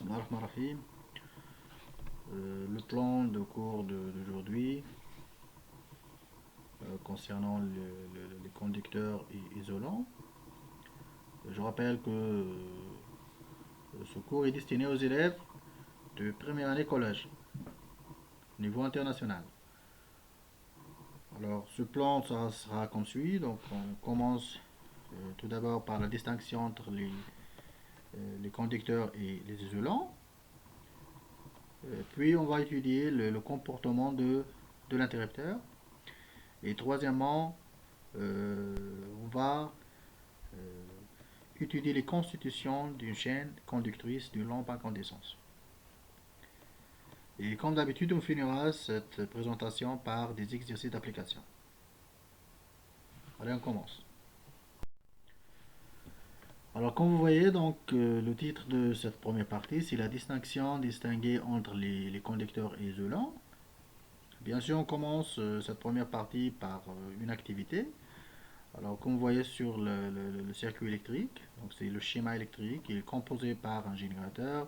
Bismillah ar-Rahman ar-Rahim. Le plan de cours d'aujourd'hui concernant les conducteurs isolants. Je rappelle que ce cours est destiné aux élèves de première année collège, niveau international. Alors, ce plan ça sera comme suit. Donc, on commence tout d'abord par la distinction entre les conducteurs et les isolants. Puis, on va étudier le comportement de l'interrupteur. Et troisièmement, on va étudier les constitutions d'une chaîne conductrice d'une lampe à incandescence. Et comme d'habitude, on finira cette présentation par des exercices d'application. Allez, on commence. Alors, comme vous voyez, donc, le titre de cette première partie, c'est la distinction distinguée entre les conducteurs et isolants. Bien sûr, on commence cette première partie par une activité. Alors, comme vous voyez sur le circuit électrique, donc c'est le schéma électrique, il est composé par un générateur,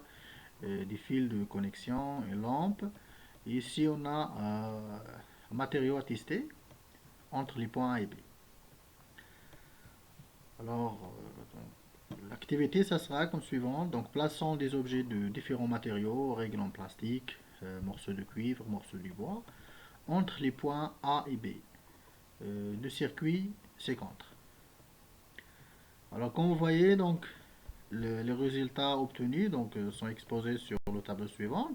des fils de connexion, une lampe. Et ici, on a un matériau à tester entre les points A et B. Alors, l'activité, ça sera comme suivant. Donc, plaçons des objets de différents matériaux, règles en plastique, morceaux de cuivre, morceaux de bois, entre les points A et B. Le circuit, c'est contre. Alors, comme vous voyez, donc, les résultats obtenus sont exposés sur le tableau suivant.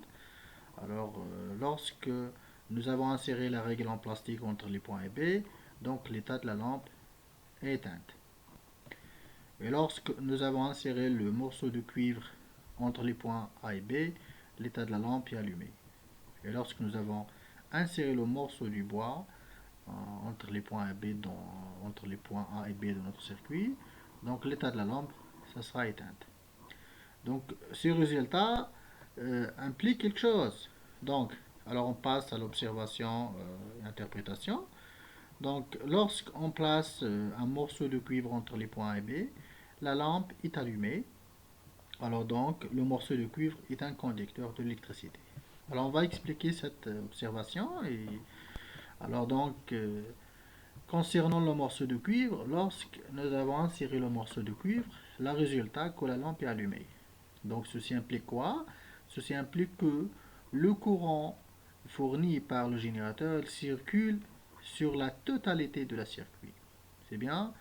Alors, lorsque nous avons inséré la règle en plastique entre les points A et B, donc l'état de la lampe est éteinte. Et lorsque nous avons inséré le morceau de cuivre entre les points A et B, l'état de la lampe est allumé. Et lorsque nous avons inséré le morceau du bois entre les points A et B de notre circuit, donc l'état de la lampe, ça sera éteinte. Donc, ce résultat implique quelque chose. Donc, alors on passe à l'observation et interprétation. Donc, lorsqu'on place un morceau de cuivre entre les points A et B, la lampe est allumée. Alors donc, le morceau de cuivre est un conducteur de l'électricité. Alors, on va expliquer cette observation. Et alors donc, concernant le morceau de cuivre, lorsque nous avons inséré le morceau de cuivre, le résultat que la lampe est allumée. Donc, ceci implique quoi? Ceci implique que le courant fourni par le générateur circule sur la totalité de la circuit. C'est bien?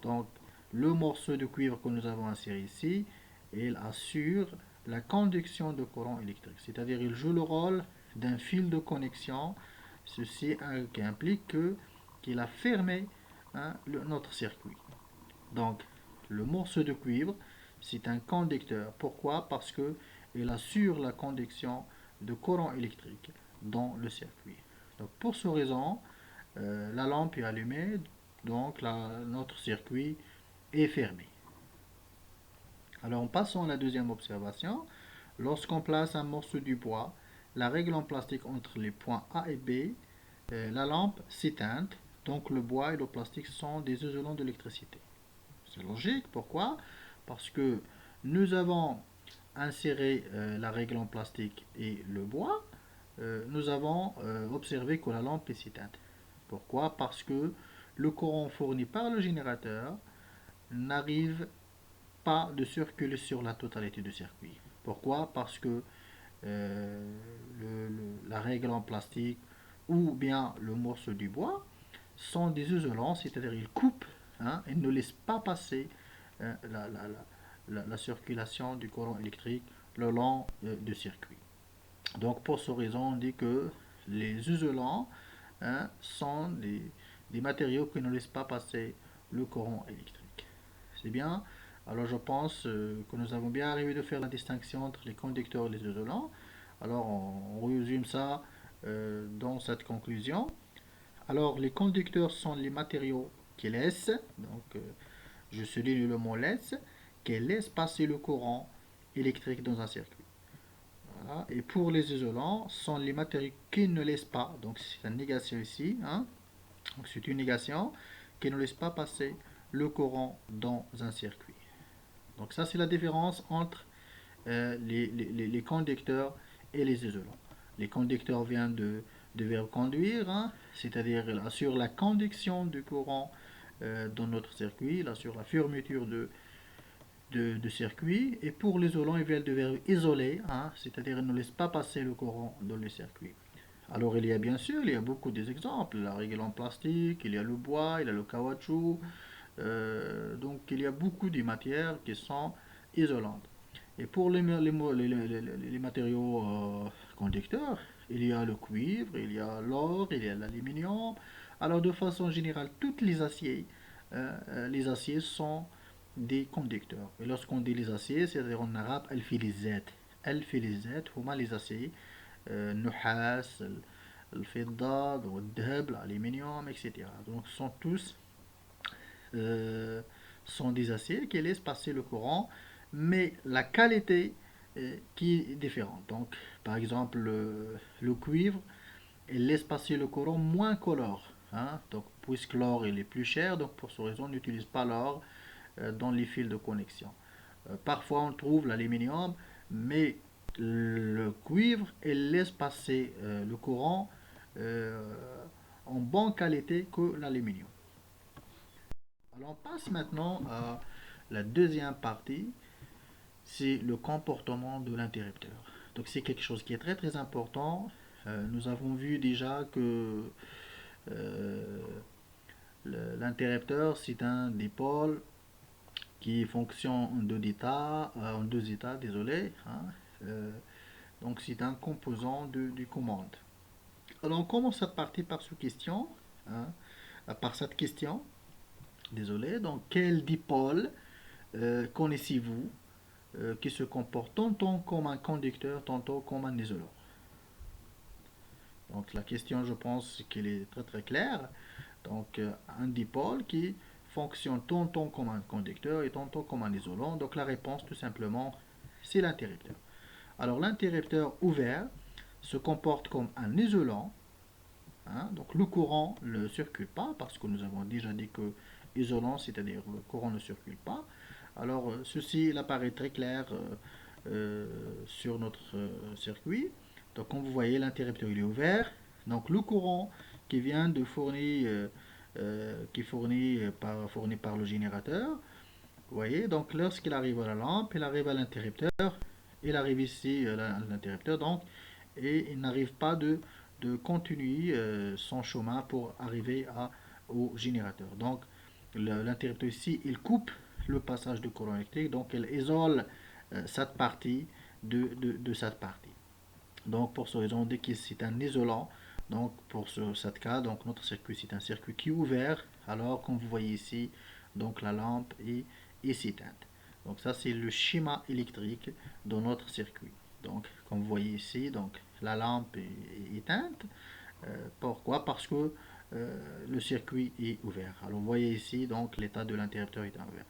Donc, le morceau de cuivre que nous avons inséré ici, il assure la conduction de courant électrique. C'est-à-dire, il joue le rôle d'un fil de connexion. Ceci implique qu'il a fermé notre circuit. Donc, le morceau de cuivre, c'est un conducteur. Pourquoi? Parce qu'il assure la conduction de courant électrique dans le circuit. Donc, pour cette raison, la lampe est allumée, donc notre circuit est fermé. Alors, passons à la deuxième observation. Lorsqu'on place un morceau du bois, la règle en plastique entre les points A et B, la lampe s'éteint, donc le bois et le plastique sont des isolants d'électricité. C'est logique, pourquoi? Parce que nous avons inséré la règle en plastique et le bois, nous avons observé que la lampe est éteinte. Pourquoi? Parce que le courant fourni par le générateur n'arrive pas de circuler sur la totalité du circuit. Pourquoi? Parce que la règle en plastique ou bien le morceau du bois sont des isolants, c'est-à-dire ils coupent, ils ne laissent pas passer la circulation du courant électrique le long du circuit. Donc pour cette raison, on dit que les isolants sont des matériaux qui ne laissent pas passer le courant électrique. C'est bien. Alors je pense que nous avons bien arrivé de faire la distinction entre les conducteurs et les isolants. Alors on résume ça dans cette conclusion. Alors les conducteurs sont les matériaux qui laissent, donc je souligne le mot laisse, qui laissent passer le courant électrique dans un circuit. Voilà. Et pour les isolants, sont les matériaux qui ne laissent pas, donc c'est une négation ici, donc c'est une négation qui ne laisse pas passer le courant dans un circuit. Donc ça c'est la différence entre les conducteurs et les isolants. Les conducteurs viennent de verbe conduire, hein, c'est-à-dire il assure la conduction du courant dans notre circuit, il assure la fermeture de circuit. Et pour l'isolant, il vient de verbe isoler, hein, c'est-à-dire il ne laisse pas passer le courant dans le circuit. Alors il y a bien sûr, il y a beaucoup d'exemples, la règle en plastique, il y a le bois, il y a le caoutchouc, donc il y a beaucoup de matières qui sont isolantes. Et pour les matériaux conducteurs, il y a le cuivre, il y a l'or, il y a l'aluminium. Alors de façon générale, tous les aciers sont des conducteurs. Et lorsqu'on dit les aciers, c'est-à-dire en arabe, الفلزات. الفلزات هما les aciers النحاس الفضة والذهب الألمنيوم etc. Donc sont tous euh, sont des aciers qui laissent passer le courant, mais la qualité qui est différente. Donc, par exemple, le cuivre, il laisse passer le courant moins que l'or. Hein. Donc, puisque l'or il est plus cher, donc pour cette raison, on n'utilise pas l'or dans les fils de connexion. Parfois, on trouve l'aluminium, mais le cuivre, il laisse passer le courant euh, en bonne qualité que l'aluminium. Alors on passe maintenant à la deuxième partie, c'est le comportement de l'interrupteur. Donc c'est quelque chose qui est très très important. Nous avons vu déjà que euh, l'interrupteur c'est un dipôle qui fonctionne en deux états, désolé. Hein. Euh, donc c'est un composant du commande. Alors on commence cette partie par cette question. Hein, par cette question. Désolé. Donc quel dipôle connaissez-vous qui se comporte tantôt comme un conducteur, tantôt comme un isolant. Donc la question, je pense qu'elle est très très claire. Donc un dipôle qui fonctionne tantôt comme un conducteur et tantôt comme un isolant. Donc la réponse, tout simplement, c'est l'interrupteur. Alors l'interrupteur ouvert se comporte comme un isolant. Hein, donc le courant ne circule pas parce que nous avons déjà dit que isolant, c'est-à-dire le courant ne circule pas. Alors ceci il apparaît très clair sur notre circuit. Donc comme vous voyez, l'interrupteur il est ouvert. Donc le courant qui vient de fournir, qui est fourni par le générateur. Vous voyez, donc lorsqu'il arrive à la lampe, il arrive à l'interrupteur, il arrive ici à l'interrupteur, donc, et il n'arrive pas de continuer son chemin pour arriver au générateur. Donc l'interrupteur ici, il coupe le passage de courant électrique, donc il isole cette partie de cette partie. Donc pour ce raison, on dit que c'est un isolant. Donc pour ce cas, donc notre circuit c'est un circuit qui est ouvert. Alors comme vous voyez ici, donc la lampe est s'éteinte. Donc ça c'est le schéma électrique de notre circuit. Donc comme vous voyez ici, donc la lampe est éteinte. Pourquoi? Parce que le circuit est ouvert. Alors vous voyez ici donc l'état de l'interrupteur est ouvert.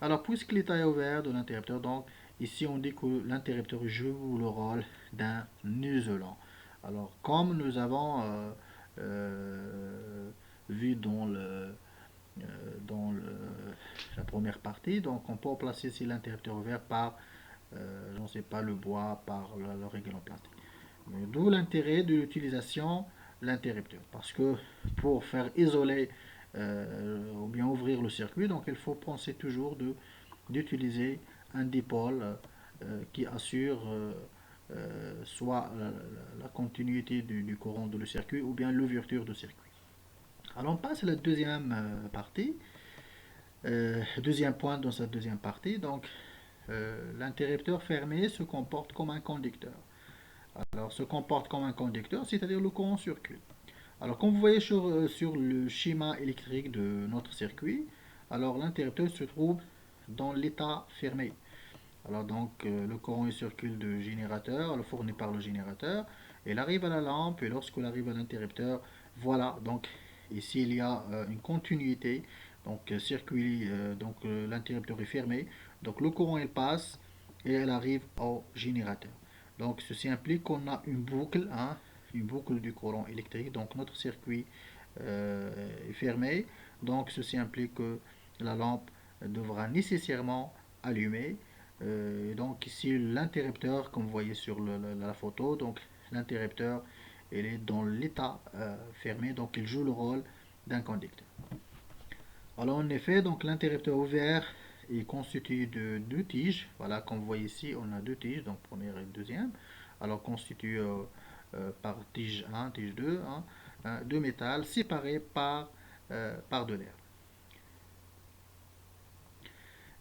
Alors, puisque l'état est ouvert de l'interrupteur, donc ici on dit que l'interrupteur joue le rôle d'un isolant. Alors, comme nous avons vu dans la première partie, donc on peut remplacer ici l'interrupteur ouvert par, je ne sais pas, le bois, par le règle en plastique. D'où l'intérêt de l'utilisation de l'interrupteur. Parce que pour faire isoler ou bien ouvrir le circuit, donc il faut penser toujours d'utiliser un dipôle qui assure soit la continuité du courant de le circuit ou bien l'ouverture du circuit. Alors on passe à la deuxième partie, deuxième point dans cette deuxième partie. Donc l'interrupteur fermé se comporte comme un conducteur. Alors se comporte comme un conducteur, c'est-à-dire le courant circule. Alors comme vous voyez sur le schéma électrique de notre circuit, alors l'interrupteur se trouve dans l'état fermé. Alors donc le courant il circule du générateur, le fourni par le générateur, il arrive à la lampe et lorsqu'il arrive à l'interrupteur, voilà, donc ici il y a une continuité, donc circuit, donc l'interrupteur est fermé, donc le courant il passe et elle arrive au générateur. Donc ceci implique qu'on a hein, une boucle du courant électrique, donc notre circuit est fermé, donc ceci implique que la lampe devra nécessairement allumer Et donc ici l'interrupteur, comme vous voyez sur la photo, donc l'interrupteur il est dans l'état fermé, donc il joue le rôle d'un conducteur. Alors en effet, donc l'interrupteur ouvert est constitué de deux tiges. Voilà, comme vous voyez ici, on a deux tiges, donc première et deuxième. Alors constitué par tige 1, tige 2, hein, deux métal séparés par de l'air.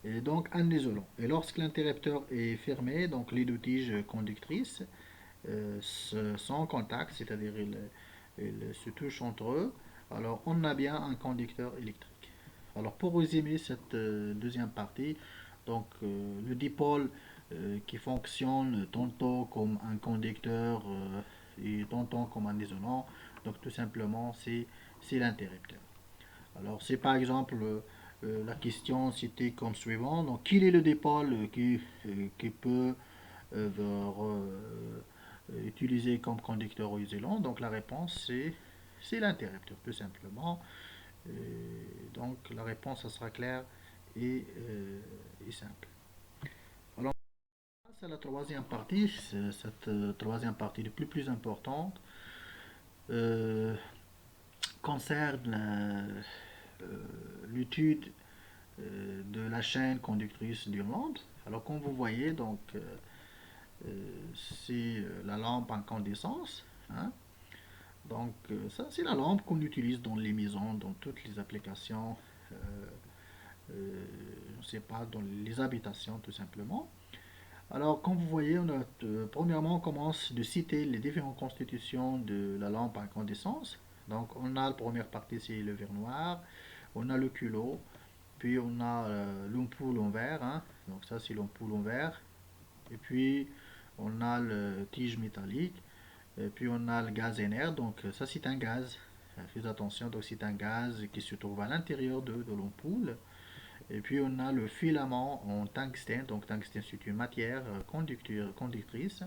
Et donc un isolant. Et lorsque l'interrupteur est fermé, donc les deux tiges conductrices sont en contact, c'est-à-dire ils se touchent entre eux, alors on a bien un conducteur électrique. Alors pour résumer cette deuxième partie, donc le dipôle qui fonctionne tantôt comme un conducteur et tantôt comme un isolant, donc tout simplement c'est l'interrupteur. Alors c'est par exemple la question c'était comme suivant, donc quel est le dipôle qui peut utiliser comme conducteur ou isolant? Donc la réponse c'est l'interrupteur tout simplement. Donc la réponse ça sera claire et simple. Alors c'est la troisième partie, cette troisième partie la plus importante euh, concerne l'étude de la chaîne conductrice d'une lampe. Alors comme vous voyez donc c'est la lampe à incandescence. Hein. Donc ça c'est la lampe qu'on utilise dans les maisons, dans toutes les applications, je ne sais pas, dans les habitations tout simplement. Alors comme vous voyez, premièrement on commence de citer les différentes constitutions de la lampe à incandescence. Donc on a la première partie c'est le verre noir, on a le culot, puis on a l'ampoule en verre, hein. Donc ça c'est l'ampoule en verre, et puis on a le tige métallique, et puis on a le gaz inerte, donc ça c'est un gaz. Faites attention, donc c'est un gaz qui se trouve à l'intérieur de l'ampoule. Et puis on a le filament en tungstène, donc tungstène c'est une matière conductrice.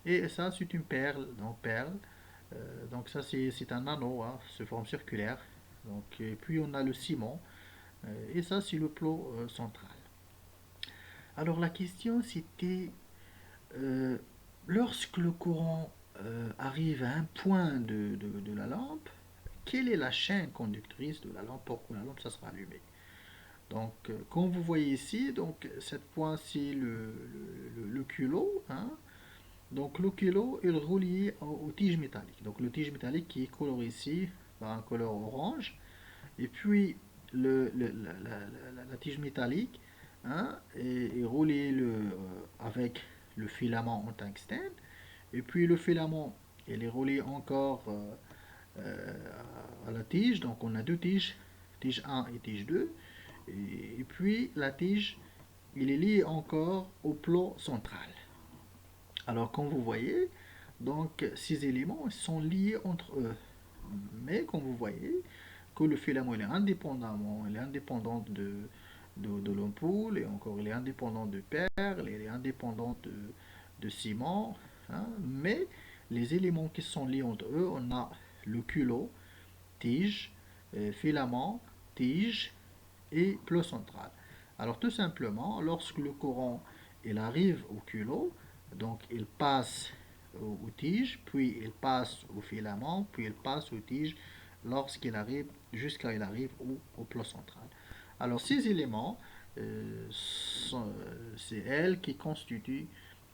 Et ça c'est une perle, donc ça c'est un anneau, hein, se forme circulaire. Donc, et puis on a le ciment, et ça c'est le plot central. Alors la question c'était, euh, lorsque le courant arrive à un point de la lampe, quelle est la chaîne conductrice de la lampe pour que la lampe ça sera allumée? Donc, comme vous voyez ici, donc cette point c'est le culot. Hein. Donc, le culot est relié au tige métallique. Donc, le tige métallique qui est coloré ici par un couleur orange. Et puis, la tige métallique, hein, est reliée avec le filament en tungstène. Et puis, le filament, il est relié encore à la tige. Donc, on a deux tiges, tige 1 et tige 2. Et puis, la tige, il est lié encore au plot central. Alors, comme vous voyez, donc ces éléments sont liés entre eux. Mais comme vous voyez, que le filament il est indépendant de l'ampoule, et encore il est indépendant de perles, il est indépendant de ciment. Hein, mais les éléments qui sont liés entre eux, on a le culot, tige, filament, tige et plot central. Alors tout simplement, lorsque le courant il arrive au culot, donc il passe aux tiges, puis il passe au filament, puis il passe aux tiges lorsqu'il arrive jusqu'à il arrive au plot central. Alors ces éléments, c'est elles qui constituent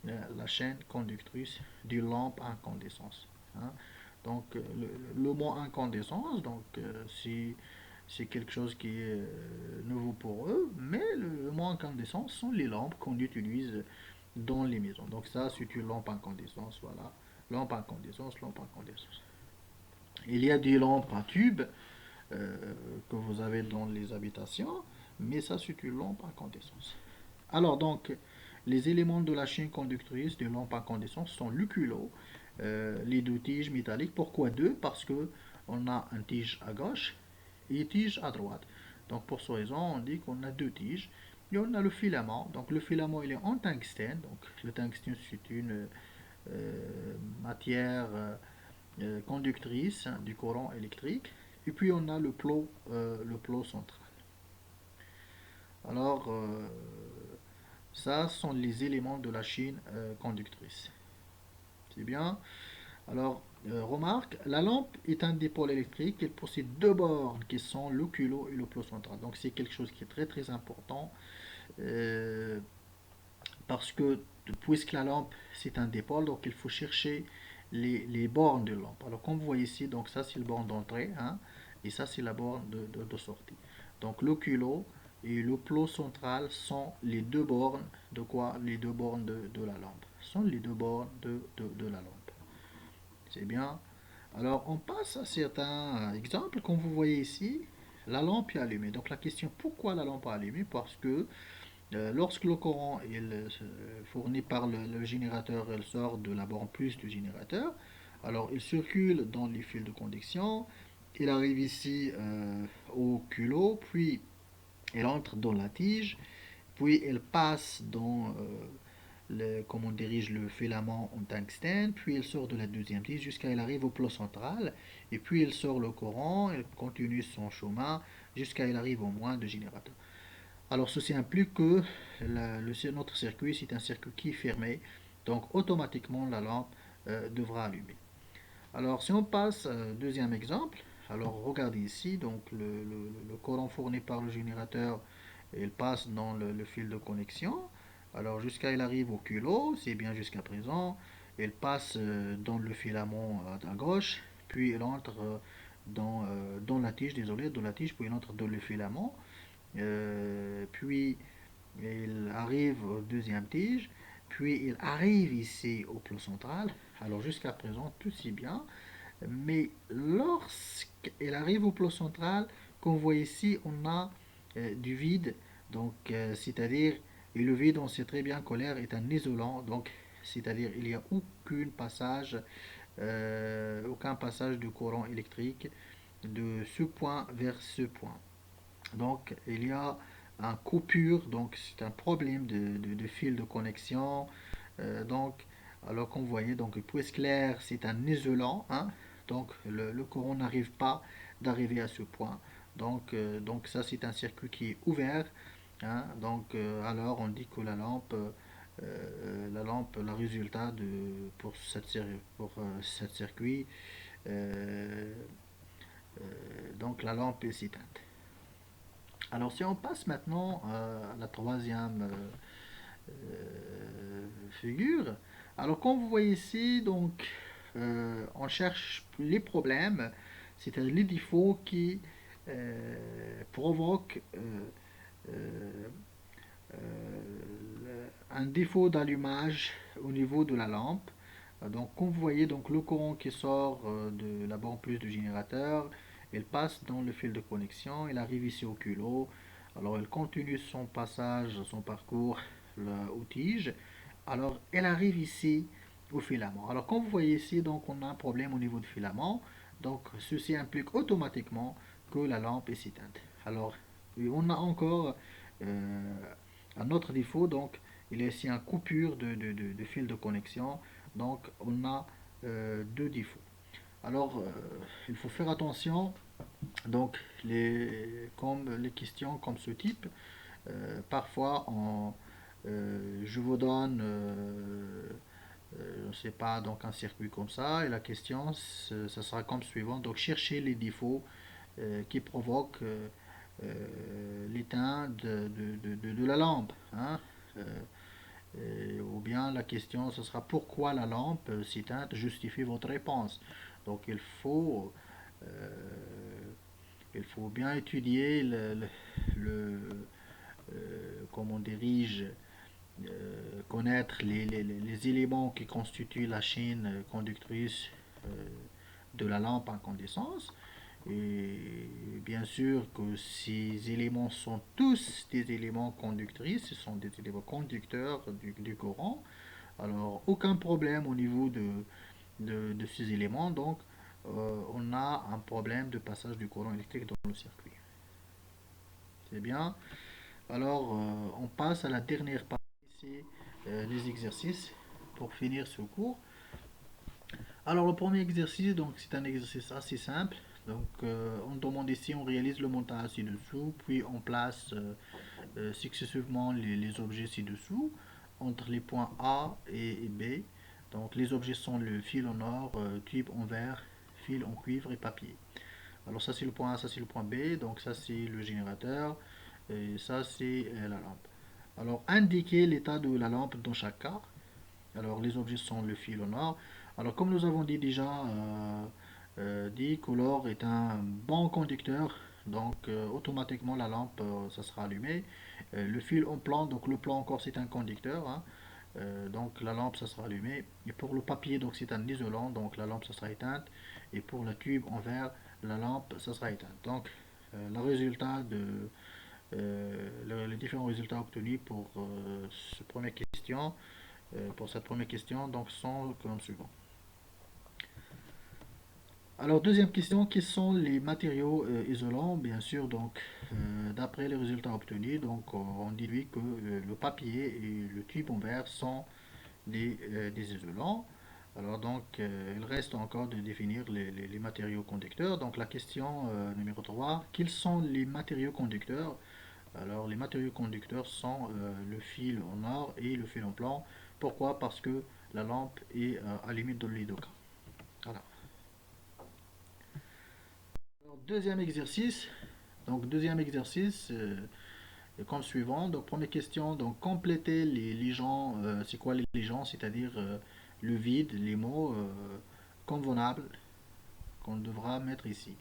la chaîne conductrice du lampe à incandescence. Hein. Donc le mot incandescence, donc c'est quelque chose qui est nouveau pour eux, mais le mot incandescence sont les lampes qu'on utilise dans les maisons. Donc ça, c'est une lampe incandescence, voilà. Lampe incandescence, lampe incandescence. Il y a des lampes à tube que vous avez dans les habitations, mais ça, c'est une lampe incandescence. Alors donc, les éléments de la chaîne conductrice de lampe incandescence sont le culot, les deux tiges métalliques. Pourquoi deux? Parce que on a un tige à gauche et tige à droite. Donc pour cette raison, on dit qu'on a deux tiges. Et on a le filament. Donc le filament, il est en tungstène. Donc le tungstène, c'est une matière conductrice, hein, du courant électrique. Et puis on a le plot central. Alors, Ça sont les éléments de la chaîne conductrice. C'est bien. Alors, remarque, la lampe est un dipôle électrique. Elle possède deux bornes qui sont le culot et le plot central. Donc, c'est quelque chose qui est très très important euh, parce que puisque la lampe c'est un dipôle, donc il faut chercher les bornes de lampe. Alors, comme vous voyez ici, donc ça c'est le borne d'entrée, hein, et ça c'est la borne de sortie. Donc, le culot et le plot central sont les deux bornes de quoi? Les deux bornes de la lampe. Sont les deux bornes de la lampe. C'est bien. Alors, on passe à certains exemples. Comme vous voyez ici, la lampe est allumée. Donc, la question, pourquoi la lampe est allumée? Parce que lorsque le courant est fourni par le générateur, il sort de la borne plus du générateur. Alors, il circule dans les fils de conduction. Il arrive ici au culot, puis il entre dans la tige, puis il passe dans comment on dirige le filament en tungstène, puis il sort de la deuxième tige jusqu'à il arrive au plot central, et puis il sort le courant, il continue son chemin jusqu'à il arrive au moins de générateur. Alors ceci implique que notre circuit, c'est un circuit qui est fermé, donc automatiquement la lampe devra allumer. Alors si on passe deuxième exemple, alors regardez ici, donc le courant fourni par le générateur, il passe dans le fil de connexion. Alors jusqu'à il arrive au culot, c'est bien jusqu'à présent. Il passe dans le filament à gauche, puis il entre dans la tige, désolé, dans la tige, puis il entre dans le filament. Puis il arrive au deuxième tige, puis il arrive ici au plot central. Alors jusqu'à présent, tout si bien. Mais lorsqu'elle arrive au plot central, comme vous voyez ici, on a du vide. Donc, c'est-à-dire, et le vide, on sait très bien que l'air est un isolant. Donc, c'est-à-dire, il n'y a aucun passage de courant électrique de ce point vers ce point. Donc, il y a une coupure. Donc, c'est un problème de fil de connexion. Donc, alors comme vous voyez, donc, puisque l'air, c'est un isolant, hein, donc le courant n'arrive pas d'arriver à ce point. Donc ça, c'est un circuit qui est ouvert, hein. Donc, alors on dit que le résultat pour cette circuit, euh, donc la lampe est éteinte. Alors si on passe maintenant à la troisième figure, alors comme vous voyez ici, donc on cherche les problèmes, c'est-à-dire les défauts qui provoquent euh, un défaut d'allumage au niveau de la lampe. Donc, comme vous voyez, donc le courant qui sort de la borne plus du générateur, il passe dans le fil de connexion, il arrive ici au culot. Alors, il continue son passage, son parcours aux tiges. Alors, elle arrive ici au filament. Alors, comme vous voyez ici, donc on a un problème au niveau du filament. Donc, ceci implique automatiquement que la lampe est éteinte. Alors, on a encore euh, un autre défaut, donc il y a ici une coupure de fil de connexion. Donc, on a deux défauts. Alors, il faut faire attention. Donc, comme les questions comme ce type, parfois, je vous donne, je ne sais pas, donc un circuit comme ça, et la question, ça sera comme suivant. Donc, cherchez les défauts qui provoquent l'éteinte de la lampe, hein. Ou bien la question, ce sera pourquoi la lampe s'éteint justifie votre réponse. Donc, il faut bien étudier comment on dirige, connaître les éléments qui constituent la chaîne conductrice euh, de la lampe à incandescence. Et bien sûr que ces éléments sont tous des éléments conducteurs, ce sont des éléments conducteurs du courant. Alors, aucun problème au niveau de ces éléments. Donc, on a un problème de passage du courant électrique dans le circuit. C'est bien. Alors, on passe à la dernière partie, c'est les exercices pour finir ce cours. Alors, le premier exercice, donc, c'est un exercice assez simple. Donc, on demande ici, on réalise le montage ci-dessous, puis on place successivement les objets ci-dessous entre les points A et B. Donc les objets sont le fil en or, tube en verre, fil en cuivre et papier. Alors ça c'est le point A, ça c'est le point B, donc ça c'est le générateur, et ça c'est la lampe. Alors indiquer l'état de la lampe dans chaque cas. Alors les objets sont le fil en or. Alors comme nous avons dit déjà, dit que l'or est un bon conducteur, donc automatiquement la lampe ça sera allumée. Le fil en plan, donc le plan encore c'est un conducteur, hein. Donc la lampe ça sera allumée. Et pour le papier, donc c'est un isolant, donc la lampe ça sera éteinte. Et pour la tube en verre, la lampe ça sera éteinte. Donc le résultat les différents résultats obtenus pour cette première question donc sont comme suivant. Alors deuxième question, quels sont les matériaux isolants? Bien sûr, donc d'après les résultats obtenus, donc on déduit que le papier et le tube en verre sont des isolants. Alors donc, il reste encore de définir les matériaux conducteurs. Donc la question numéro 3, quels sont les matériaux conducteurs? Alors les matériaux conducteurs sont le fil en or et le fil en plomb. Pourquoi? Parce que la lampe est allumée dans les deux cas. Voilà. Alors, deuxième exercice. Donc deuxième exercice, comme suivant. Donc première question, donc compléter les légendes. C'est quoi les légendes? C'est-à-dire le vide, les mots convenables qu'on devra mettre ici.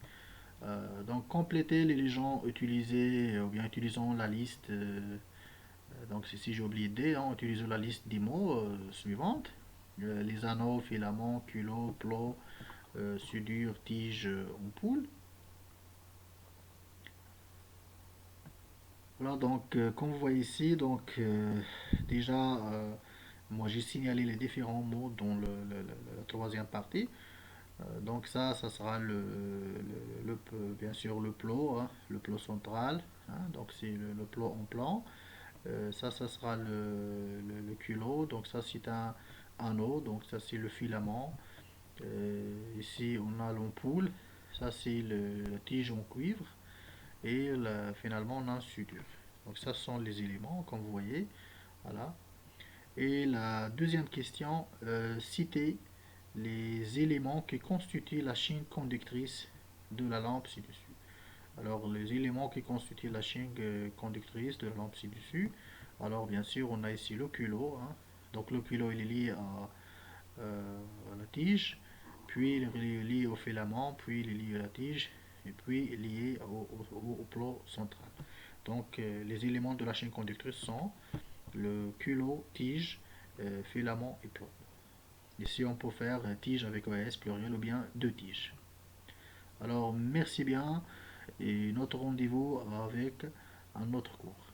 Donc compléter les légendes utilisées ou bien utilisons la liste. Donc si j'ai oublié D, on utilise la liste des mots suivante. Les anneaux, filaments, culots, plots, soudure, tige, ampoule. Voilà, donc comme vous voyez ici, donc déjà moi j'ai signalé les différents mots dans la troisième partie. Donc ça sera bien sûr le plot, hein, le plot central, hein, donc c'est le plot en plan. Ça sera le culot, donc ça c'est un anneau, donc ça c'est le filament. Ici on a l'ampoule, ça c'est la tige en cuivre, et finalement on a un suture. Donc ça sont les éléments, comme vous voyez. Voilà. Et la deuxième question, citer les éléments qui constituent la chaîne conductrice de la lampe ci-dessus. Alors, les éléments qui constituent la chaîne conductrice de la lampe ci-dessus. Alors, bien sûr, on a ici le culot, hein. Donc, le culot il est lié à la tige, puis il est lié au filament, puis il est lié à la tige, et puis lié au plot central. Donc, les éléments de la chaîne conductrice sont le culot, tige, filament et plot. Ici, on peut faire tige avec OS pluriel ou bien deux tiges. Alors, merci bien et notre rendez-vous avec un autre cours.